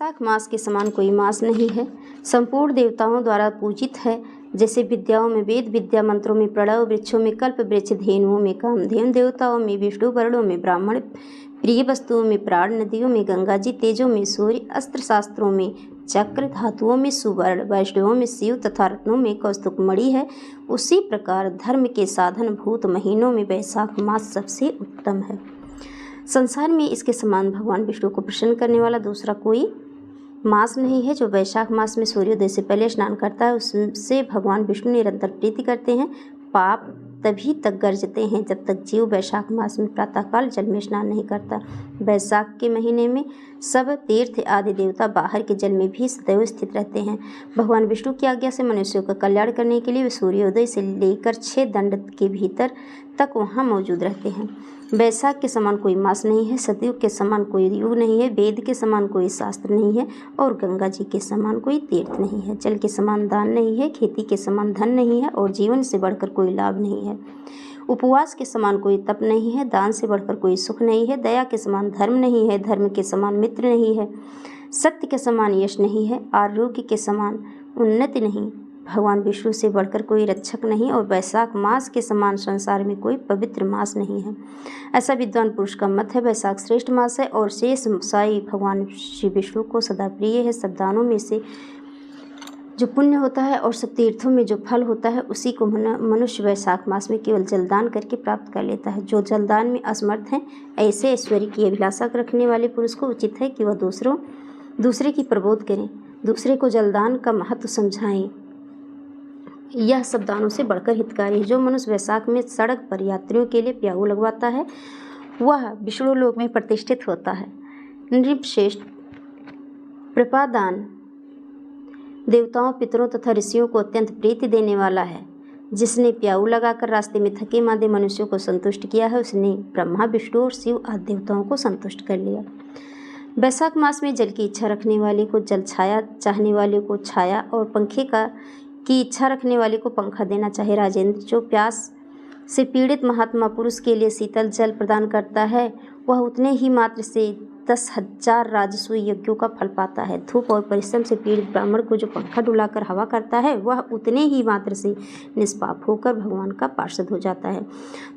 वैशाख मास के समान कोई मास नहीं है। संपूर्ण देवताओं द्वारा पूजित है। जैसे विद्याओं में वेद विद्या, मंत्रों में प्रणव, वृक्षों में कल्प वृक्ष, धेनुओं में कामधेनु, देवताओं में विष्णु, वर्णों में ब्राह्मण, प्रिय वस्तुओं में प्राण, नदियों में गंगा जी, तेजों में सूर्य, अस्त्र शास्त्रों में चक्र, धातुओं में सुवर्ण, वैष्णवों में शिव तथा रत्नों में कौस्तुभ मणि है। उसी प्रकार धर्म के साधन भूत महीनों में वैशाख मास सबसे उत्तम है। संसार में इसके समान भगवान विष्णु को प्रसन्न करने वाला दूसरा कोई मास नहीं है। जो वैशाख मास में सूर्योदय से पहले स्नान करता है उससे भगवान विष्णु निरंतर प्रीति करते हैं। पाप तभी तक गर्जते हैं जब तक जीव वैशाख मास में प्रातःकाल जल में स्नान नहीं करता। वैशाख के महीने में सब तीर्थ आदि देवता बाहर के जल में भी सदैव स्थित रहते हैं। भगवान विष्णु की आज्ञा से मनुष्यों का कल्याण करने के लिए वे सूर्योदय से लेकर 6 दंड के भीतर तक वहाँ मौजूद रहते हैं। वैशाख के समान कोई मास नहीं है। सतयुग के समान कोई युग नहीं है। वेद के समान कोई शास्त्र नहीं है और गंगा जी के समान कोई तीर्थ नहीं है। जल के समान दान नहीं है। खेती के समान धन नहीं है और जीवन से बढ़कर कोई लाभ नहीं है। उपवास के समान कोई तप नहीं है। दान से बढ़कर कोई सुख नहीं है। दया के समान धर्म नहीं है। धर्म के समान मित्र नहीं है। सत्य के समान यश नहीं है। आरोग्य के समान उन्नति नहीं। भगवान विष्णु से बढ़कर कोई रक्षक नहीं और वैशाख मास के समान संसार में कोई पवित्र मास नहीं है। ऐसा विद्वान पुरुष का मत है। वैशाख श्रेष्ठ मास है और शेष साई भगवान श्री विष्णु को सदा प्रिय है। सब दानों में से जो पुण्य होता है और सब तीर्थों में जो फल होता है उसी को मनुष्य वैशाख मास में केवल जलदान करके प्राप्त कर लेता है। जो जलदान में असमर्थ हैं ऐसे ऐश्वर्य की अभिलाषा रखने वाले पुरुष को उचित है कि वह दूसरे की प्रबोध करें, दूसरे को जलदान का महत्व समझाएं। यह सब दानों से बढ़कर हितकारी है। जो मनुष्य वैशाख में सड़क पर यात्रियों के लिए प्याऊ लगवाता है वह विष्णु लोक में प्रतिष्ठित होता है। नृपश्रेष्ठ प्रपादान देवताओं, पितरों तथा ऋषियों को अत्यंत प्रीति देने वाला है। जिसने प्याऊ लगाकर रास्ते में थके मांदे मनुष्यों को संतुष्ट किया है उसने ब्रह्मा, विष्णु और शिव आदि देवताओं को संतुष्ट कर लिया। वैशाख मास में जल की इच्छा रखने वाले को जल, छाया चाहने वाले को छाया और पंखे की इच्छा रखने वाले को पंखा देना चाहिए। राजेंद्र, जो प्यास से पीड़ित महात्मा पुरुष के लिए शीतल जल प्रदान करता है वह उतने ही मात्र से 10,000 राजसूय यज्ञों का फल पाता है। धूप और परिश्रम से पीड़ित ब्राह्मण को जो पंखा डुलाकर हवा करता है वह उतने ही मात्र से निष्पाप होकर भगवान का पार्षद हो जाता है।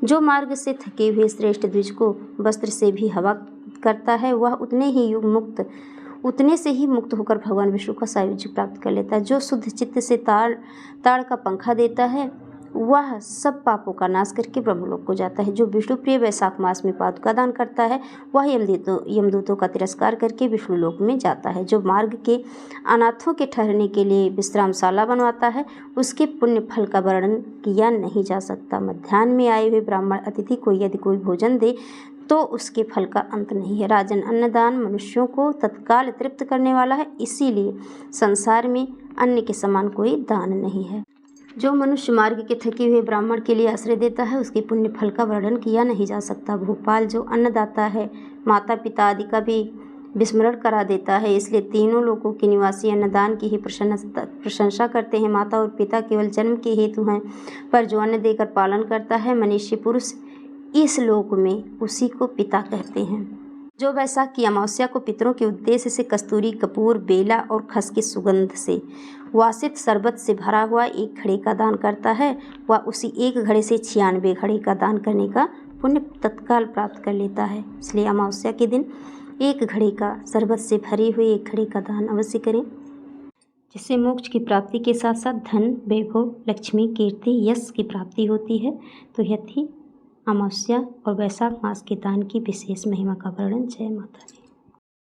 जो मार्ग से थके हुए श्रेष्ठ द्विज को वस्त्र से भी हवा करता है वह उतने से ही मुक्त होकर भगवान विष्णु का सायुज्य प्राप्त कर लेता है। जो शुद्ध चित्त से ताड़ का पंखा देता है वह सब पापों का नाश करके ब्रह्मलोक को जाता है। जो विष्णु प्रिय वैशाख मास में पादुका दान करता है वह यमदूतों का तिरस्कार करके विष्णु लोक में जाता है। जो मार्ग के अनाथों के ठहरने के लिए विश्रामशाला बनवाता है उसके पुण्य फल का वर्णन किया नहीं जा सकता। मध्याह्न में आए हुए ब्राह्मण अतिथि को यदि कोई भोजन दे तो उसके फल का अंत नहीं है। राजन, अन्नदान मनुष्यों को तत्काल तृप्त करने वाला है, इसीलिए संसार में अन्न के समान कोई दान नहीं है। जो मनुष्य मार्ग के थके हुए ब्राह्मण के लिए आश्रय देता है उसके पुण्य फल का वर्णन किया नहीं जा सकता। भोपाल, जो अन्नदाता है माता पिता आदि का भी विस्मरण करा देता है, इसलिए तीनों लोकों के निवासी अन्नदान की ही प्रशंसा करते हैं। माता और पिता केवल जन्म के हेतु हैं पर जो अन्न देकर पालन करता है मनुष्य पुरुष इस लोक में उसी को पिता कहते हैं। जो वैशाख की अमावस्या को पितरों के उद्देश्य से कस्तूरी, कपूर, बेला और खस की सुगंध से वासित शरबत से भरा हुआ 1 घड़े का दान करता है वह उसी 1 घड़े से 96 घड़े का दान करने का पुण्य तत्काल प्राप्त कर लेता है। इसलिए अमावस्या के दिन 1 घड़े का शरबत से भरी हुई 1 घड़े का दान अवश्य करें, जिससे मोक्ष की प्राप्ति के साथ साथ धन, वैभव, लक्ष्मी, कीर्ति, यश की प्राप्ति होती है। तो यह थी अमावस्या और वैशाख मास के दान की विशेष महिमा का वर्णन। जय माता दी।